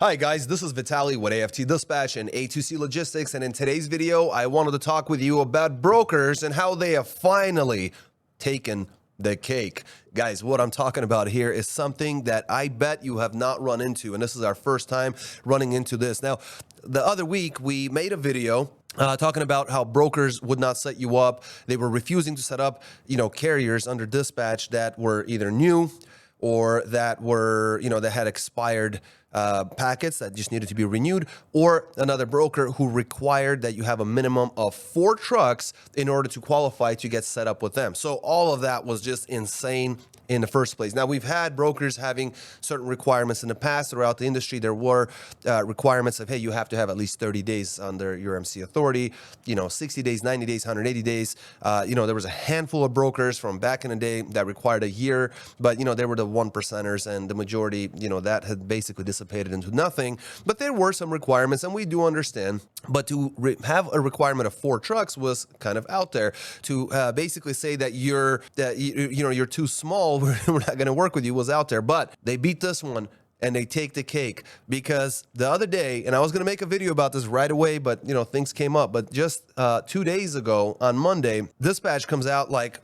Hi guys, this is Vitaly with AFT Dispatch and A2C Logistics, and in today's video, I wanted to talk with you about brokers and how they have finally taken the cake. Guys, what I'm talking about here is something that I bet you have not run into, and this is our first time running into this. Now, the other week, we made a video talking about how brokers would not set you up. They were refusing to set up, carriers under dispatch that were either new or that were, that had expired packets that just needed to be renewed, or another broker who required that you have a minimum of 4 trucks in order to qualify to get set up with them. So all of that was just insane in the first place. Now, we've had brokers having certain requirements in the past throughout the industry. There were requirements of, hey, you have to have at least 30 days under your MC authority, 60 days, 90 days, 180 days. There was a handful of brokers from back in the day that required a year, but, they were the 1%ers, and the majority, that had basically dissipated into nothing. But there were some requirements, and we do understand. But to have a requirement of 4 trucks was kind of out there. To basically say that you're too small, we're not going to work with you, was out there. But they beat this one, and they take the cake, because the other day, and I was going to make a video about this right away, but things came up. But just 2 days ago on Monday, dispatch comes out like,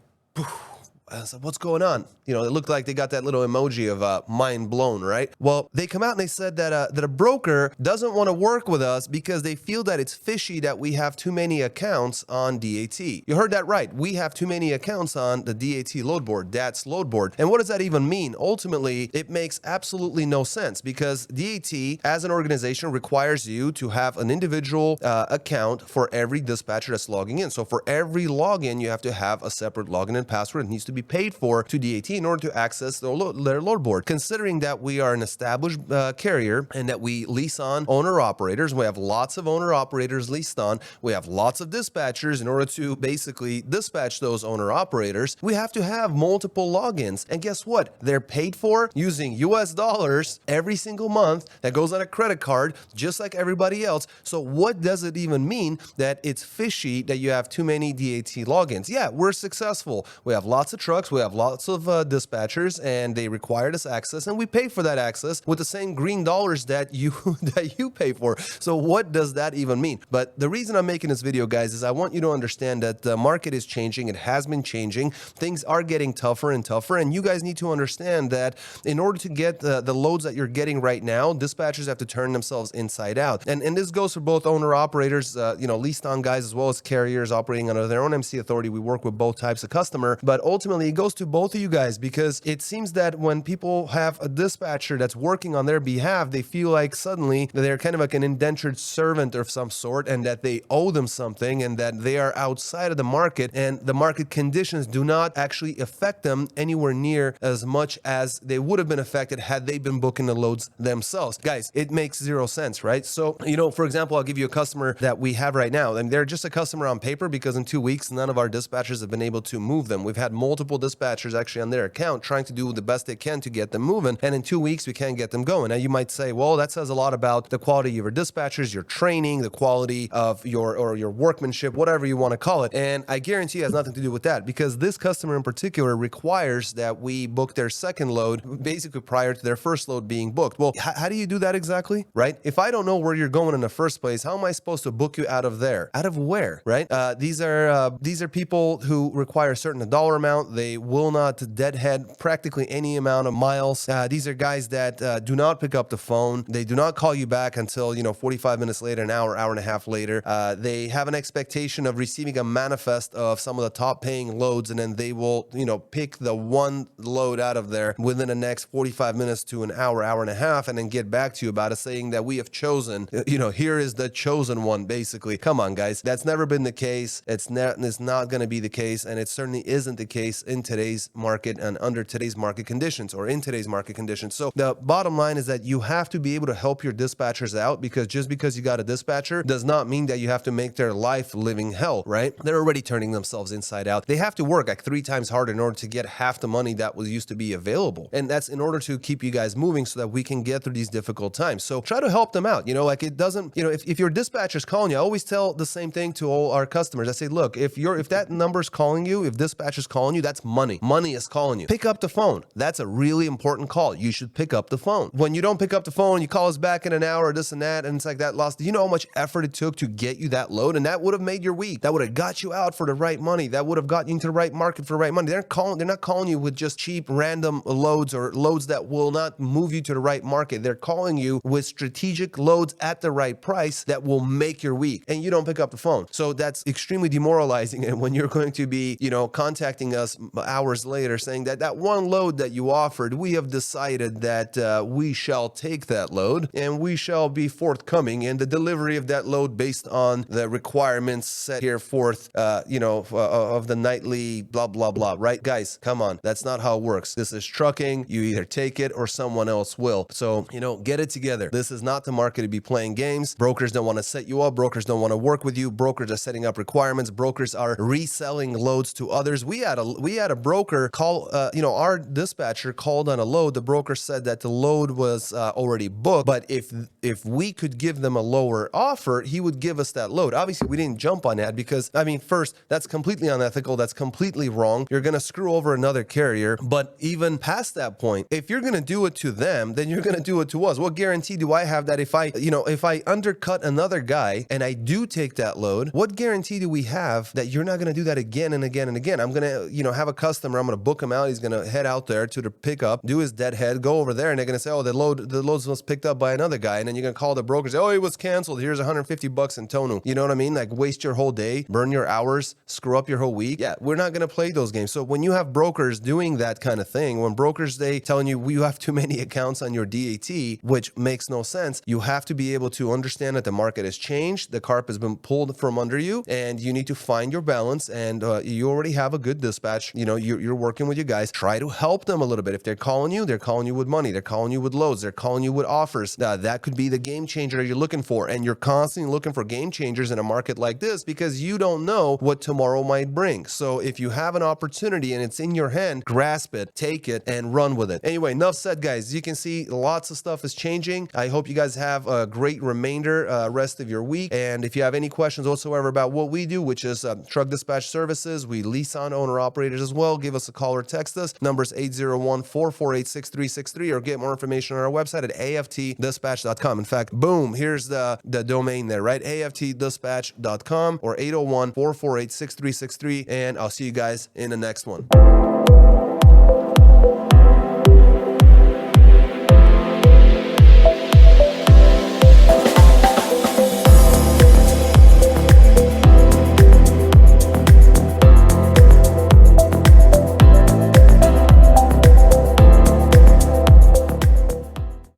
I was like, what's going on? It looked like they got that little emoji of mind blown, right? Well, they come out and they said that a broker doesn't want to work with us because they feel that it's fishy that we have too many accounts on DAT. You heard that right. We have too many accounts on the DAT load board, DAT's load board. And what does that even mean? Ultimately, it makes absolutely no sense, because DAT as an organization requires you to have an individual account for every dispatcher that's logging in. So for every login, you have to have a separate login and password. It needs to be paid for to DAT in order to access their load board. Considering that we are an established carrier and that we lease on owner-operators, we have lots of owner-operators leased on, we have lots of dispatchers. In order to basically dispatch those owner-operators, we have to have multiple logins. And guess what? They're paid for using US dollars every single month. That goes on a credit card, just like everybody else. So what does it even mean that it's fishy that you have too many DAT logins? Yeah, we're successful. We have lots of trucks, we have lots of dispatchers, and they required us access, and we pay for that access with the same green dollars that you pay for. So what does that even mean? But the reason I'm making this video, guys, is I want you to understand that the market is changing. It has been changing. Things are getting tougher and tougher, and you guys need to understand that in order to get the loads that you're getting right now, dispatchers have to turn themselves inside out. And this goes for both owner-operators, leased on guys, as well as carriers operating under their own MC authority. We work with both types of customer, but ultimately it goes to both of you guys, because it seems that when people have a dispatcher that's working on their behalf, they feel like suddenly they're kind of like an indentured servant of some sort, and that they owe them something, and that they are outside of the market, and the market conditions do not actually affect them anywhere near as much as they would have been affected had they been booking the loads themselves. Guys, it makes zero sense, right? So, for example, I'll give you a customer that we have right now, and they're just a customer on paper, because in 2 weeks, none of our dispatchers have been able to move them. We've had multiple dispatchers actually on their account trying to do the best they can to get them moving, and in 2 weeks we can't get them going. Now you might say, well, that says a lot about the quality of your dispatchers, your training, the quality of your workmanship, whatever you want to call it. And I guarantee it has nothing to do with that, because this customer in particular requires that we book their second load basically prior to their first load being booked. Well, how do you do that exactly, right? If I don't know where you're going in the first place, how am I supposed to book you out of there? Out of where, right? These are people who require a certain dollar amount. They will not deadhead practically any amount of miles. These are guys that do not pick up the phone. They do not call you back until 45 minutes later, an hour and a half later. They have an expectation of receiving a manifest of some of the top paying loads, and then they will pick the one load out of there within the next 45 minutes to an hour and a half, and then get back to you about it, saying that we have chosen, here is the chosen one, basically. Come on, guys. That's never been the case. It's not going to be the case, and it certainly isn't the case in today's market and under today's market conditions, or in today's market conditions. So the bottom line is that you have to be able to help your dispatchers out, because just because you got a dispatcher does not mean that you have to make their life living hell, right? They're already turning themselves inside out. They have to work like 3 times harder in order to get half the money that was used to be available. And that's in order to keep you guys moving so that we can get through these difficult times. So try to help them out. It doesn't, if your dispatcher's calling you, I always tell the same thing to all our customers. I say, look, if that number's calling you, if dispatcher's calling you, that That's money. Money is calling you. Pick up the phone. That's a really important call. You should pick up the phone. When you don't pick up the phone, you call us back in an hour, this and that, and it's like that lost. Do you know how much effort it took to get you that load? And that would have made your week. That would have got you out for the right money. That would have got you into the right market for the right money. They're not calling you with just cheap random loads or loads that will not move you to the right market. They're calling you with strategic loads at the right price that will make your week, and you don't pick up the phone. So that's extremely demoralizing. And when you're going to be, contacting us hours later saying that that one load that you offered, we have decided that we shall take that load and we shall be forthcoming in the delivery of that load based on the requirements set here forth, of the nightly blah, blah, blah, right? Guys, come on. That's not how it works. This is trucking. You either take it or someone else will. So, get it together. This is not the market to be playing games. Brokers don't want to set you up. Brokers don't want to work with you. Brokers are setting up requirements. Brokers are reselling loads to others. We had a broker call, our dispatcher called on a load. The broker said that the load was already booked, but if we could give them a lower offer, he would give us that load. Obviously, we didn't jump on that because, first, that's completely unethical. That's completely wrong. You're going to screw over another carrier. But even past that point, if you're going to do it to them, then you're going to do it to us. What guarantee do I have that if I undercut another guy and I do take that load, what guarantee do we have that you're not going to do that again and again and again? I'm going to, have a customer, I'm going to book him out. He's going to head out there to the pickup, do his deadhead, go over there, and they're going to say, oh, the load was picked up by another guy. And then you're going to call the broker and say, oh, it was canceled. Here's $150 in Tonu. You know what I mean? Like, waste your whole day, burn your hours, screw up your whole week. Yeah, we're not going to play those games. So when you have brokers doing that kind of thing, when brokers, they telling you have too many accounts on your DAT, which makes no sense, you have to be able to understand that the market has changed, the carpet has been pulled from under you, and you need to find your balance. And you already have a good dispatch. You're working with your guys. Try to help them a little bit. If they're calling you with money, they're calling you with loads, they're calling you with offers. That could be the game changer that you're looking for. And you're constantly looking for game changers in a market like this because you don't know what tomorrow might bring. So if you have an opportunity and it's in your hand, grasp it, take it, and run with it. Anyway, enough said, guys. You can see lots of stuff is changing. I hope you guys have a great rest of your week. And if you have any questions whatsoever about what we do, which is truck dispatch services, we lease on owner operators as well, give us a call or text us. Number's 801-448-6363, or get more information on our website at aftdispatch.com. In fact, boom, here's the domain there, right? aftdispatch.com or 801-448-6363. And I'll see you guys in the next one.